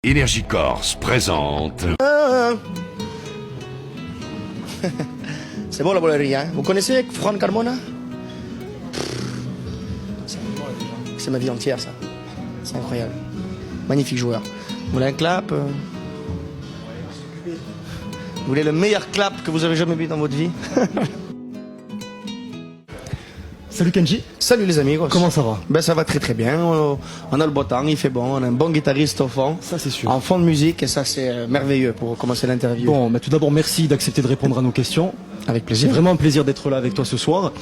Énergie Corse présente... C'est bon la bollerie, hein. Vous connaissez Juan Carmona? C'est ma vie entière, ça. C'est incroyable. Magnifique joueur. Vous voulez un clap? Vous voulez le meilleur clap que vous avez jamais vu dans votre vie? Salut Kenji. Salut les amis. Comment ça va? Ben ça va très très bien. On a le beau temps, il fait bon, on a un bon guitariste au fond. Ça c'est sûr. En fond de musique et ça c'est merveilleux pour commencer l'interview. Bon, mais tout d'abord merci d'accepter de répondre à nos questions. Avec C'est plaisir. vraiment un plaisir d'être là avec toi ce soir.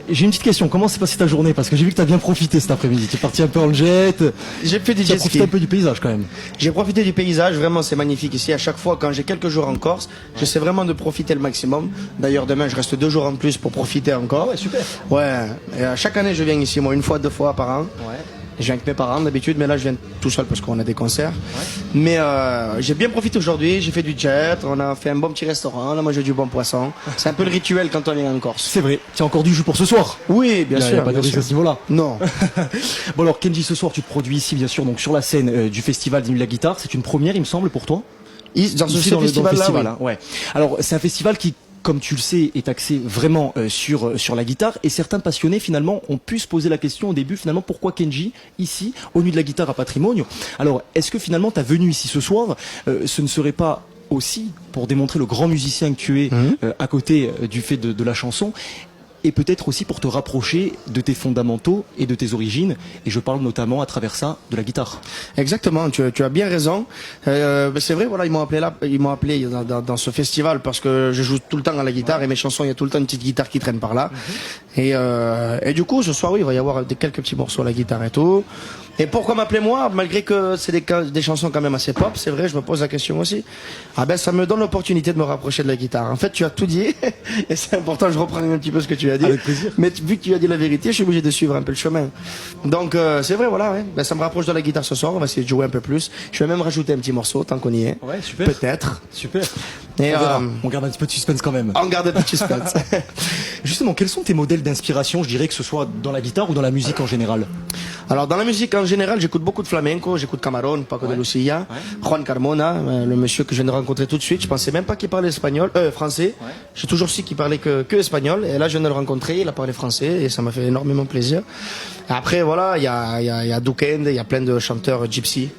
J'ai une petite question, comment s'est passée ta journée? Parce que j'ai vu que tu as bien profité cet après-midi. Tu es parti un peu en jet. J'ai fait du Tu as jet profité ski. un peu du paysage quand même. J'ai profité du paysage, vraiment c'est magnifique ici. À chaque fois quand j'ai quelques jours en Corse, j'essaie vraiment de profiter le maximum. D'ailleurs demain je reste 2 jours en plus pour profiter encore. Ouais, super. Ouais, et chaque année je viens ici, moi 1 fois, 2 fois par an. Ouais. Je viens avec mes parents d'habitude, mais là je viens tout seul parce qu'on a des concerts. Mais j'ai bien profité aujourd'hui, j'ai fait du jet, on a fait un bon petit restaurant, on a mangé du bon poisson. C'est un peu le rituel quand on est en Corse. C'est vrai, tu as encore du jus pour ce soir. Oui, bien Il n'y sûr. a pas de bien risque sûr. à ce niveau-là. Non. Bon alors Kenji, ce soir tu te produis ici bien sûr donc sur la scène du festival d'Inul la guitare. C'est une première il me semble pour toi. Dans ce Ici, dans le festival-là, festival, oui. hein, ouais. Alors c'est un festival qui, comme tu le sais, est axé vraiment sur la guitare, et certains passionnés finalement ont pu se poser la question au début finalement pourquoi Kenji ici au Nuit de la guitare à Patrimonio. Alors est-ce que finalement ta venue ici ce soir ce ne serait pas aussi pour démontrer le grand musicien que tu es à côté du fait de la chanson, et peut-être aussi pour te rapprocher de tes fondamentaux et de tes origines, et je parle notamment à travers ça de la guitare. Exactement, tu as bien raison. C'est vrai, voilà, ils m'ont appelé dans ce festival parce que je joue tout le temps à la guitare et mes chansons, il y a tout le temps une petite guitare qui traîne par là. Et du coup, ce soir, oui, il va y avoir quelques petits morceaux à la guitare et tout. Et pourquoi m'appeler moi, malgré que c'est des chansons quand même assez pop, c'est vrai, je me pose la question aussi. Ah ben, ça me donne l'opportunité de me rapprocher de la guitare. En fait, tu as tout dit, et c'est important, je reprends un petit peu ce que tu as dit. Avec plaisir. Mais vu que tu as dit la vérité, je suis obligé de suivre un peu le chemin. Donc, c'est vrai, voilà, ouais. Ben, ça me rapproche de la guitare ce soir, on va essayer de jouer un peu plus. Je vais même rajouter un petit morceau, tant qu'on y est. Ouais, super. Peut-être. Super. Et, On verra. On garde un petit peu de suspense quand même. on garde un petit suspense. Justement, quels sont tes modèles d'inspiration, je dirais, que ce soit dans la guitare ou dans la musique en général? Alors, dans la musique en général, j'écoute beaucoup de flamenco, j'écoute Camarón, Paco de Lucia, Juan Carmona, le monsieur que je viens de rencontrer tout de suite. Je pensais même pas qu'il parlait français. J'ai toujours su qu'il parlait que espagnol. Et là, je viens de le rencontrer, il a parlé français et ça m'a fait énormément plaisir. Après, voilà, il y a Duquesne, il y a plein de chanteurs gypsy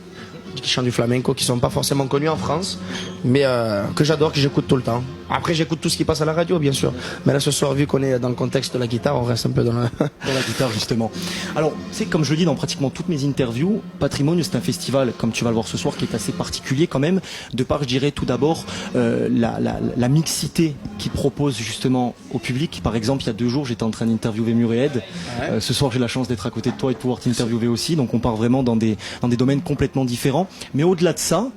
qui chantent du flamenco, qui sont pas forcément connus en France, mais que j'adore, que j'écoute tout le temps. Après, j'écoute tout ce qui passe à la radio, bien sûr. Mais là, ce soir, vu qu'on est dans le contexte de la guitare, on reste un peu dans la... Dans la guitare, justement. Alors, c'est comme je le dis dans pratiquement toutes mes interviews, Patrimonio, c'est un festival, comme tu vas le voir ce soir, qui est assez particulier quand même, de par, je dirais, tout d'abord, la mixité qu'il propose justement au public. Par exemple, il y a 2 jours, j'étais en train d'interviewer Murède. Ce soir, j'ai la chance d'être à côté de toi et de pouvoir t'interviewer aussi. Donc, on part vraiment dans des domaines complètement différents. Mais au-delà de ça,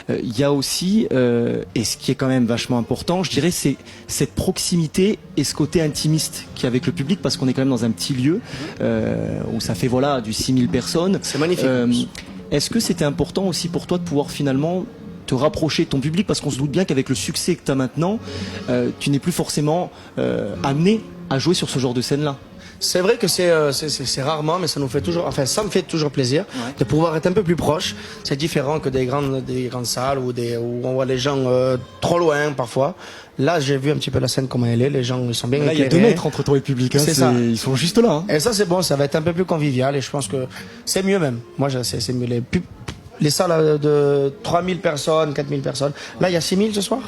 il y a aussi, et ce qui est quand même vachement important, je dirais, c'est cette proximité et ce côté intimiste qu'il y a avec le public, parce qu'on est quand même dans un petit lieu où ça fait voilà du 6000 personnes. C'est magnifique. Est-ce que c'était important aussi pour toi de pouvoir finalement te rapprocher de ton public, parce qu'on se doute bien qu'avec le succès que tu as maintenant, tu n'es plus forcément amené à jouer sur ce genre de scène-là? C'est vrai que c'est rarement, mais ça nous fait toujours, enfin ça me fait toujours plaisir de pouvoir être un peu plus proche. C'est différent que des grandes salles où on voit les gens trop loin parfois. Là, j'ai vu un petit peu la scène comment elle est. Les gens ils sont bien Là, il y a éclairés. 2 mètres entre toi et le public. Hein, C'est ça. Ils sont juste là. Hein. Et ça c'est bon, ça va être un peu plus convivial et je pense que c'est mieux même. Moi, c'est mieux les salles de 3000 personnes, 4000 personnes. Là, il y a 6000 ce soir.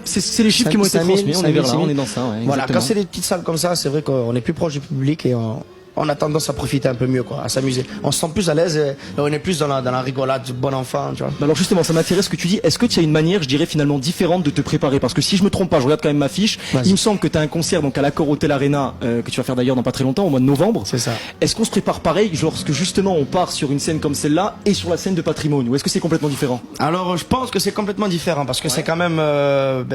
C'est les chiffres qui m'ont été 5000, transmis, on est vers là, 5000. on est dans ça. Ouais, Voilà, exactement. quand c'est des petites salles comme ça, c'est vrai qu'on est plus proche du public et on a tendance à profiter un peu mieux, quoi, à s'amuser. On se sent plus à l'aise et on est plus dans la rigolade du bon enfant, tu vois. Alors justement, ça m'intéresse ce que tu dis. Est-ce que tu as une manière, je dirais finalement différente de te préparer? Parce que si je me trompe pas, je regarde quand même ma fiche. Il me semble que tu as un concert donc à l'Accor Hotel Arena que tu vas faire d'ailleurs dans pas très longtemps, au mois de novembre. C'est ça. Est-ce qu'on se prépare pareil lorsque justement on part sur une scène comme celle-là et sur la scène de Patrimonio? Ou est-ce que c'est complètement différent? Alors, je pense que c'est complètement différent parce que c'est quand même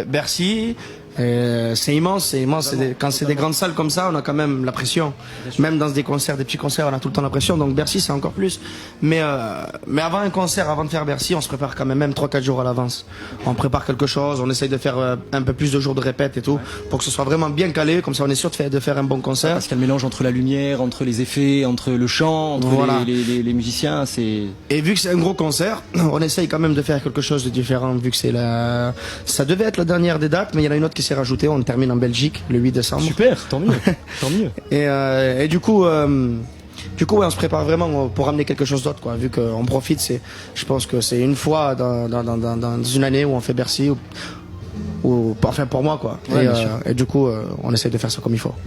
Bercy, C'est immense, c'est immense. Quand c'est des grandes salles comme ça, on a quand même la pression. Même dans des concerts, des petits concerts, on a tout le temps la pression. Donc Bercy, c'est encore plus. Mais avant un concert, avant de faire Bercy, on se prépare quand même 3-4 jours à l'avance. On prépare quelque chose, on essaye de faire un peu plus de jours de répète et tout, pour que ce soit vraiment bien calé. Comme ça, on est sûr de faire un bon concert. Parce qu'il y a le mélange entre la lumière, entre les effets, entre le chant, entre Voilà. les musiciens. Et vu que c'est un gros concert, on essaye quand même de faire quelque chose de différent. Vu que ça devait être la dernière des dates, mais il y en a une autre qui s'est rajoutée. On termine en Belgique le 8 décembre. Super, tant mieux, tant mieux. Et du coup, ouais, on se prépare vraiment pour ramener quelque chose d'autre, quoi. Vu qu'on profite, je pense que c'est une fois dans une année où on fait Bercy, enfin pour moi, quoi. Ouais, Et du coup, on essaye de faire ça comme il faut.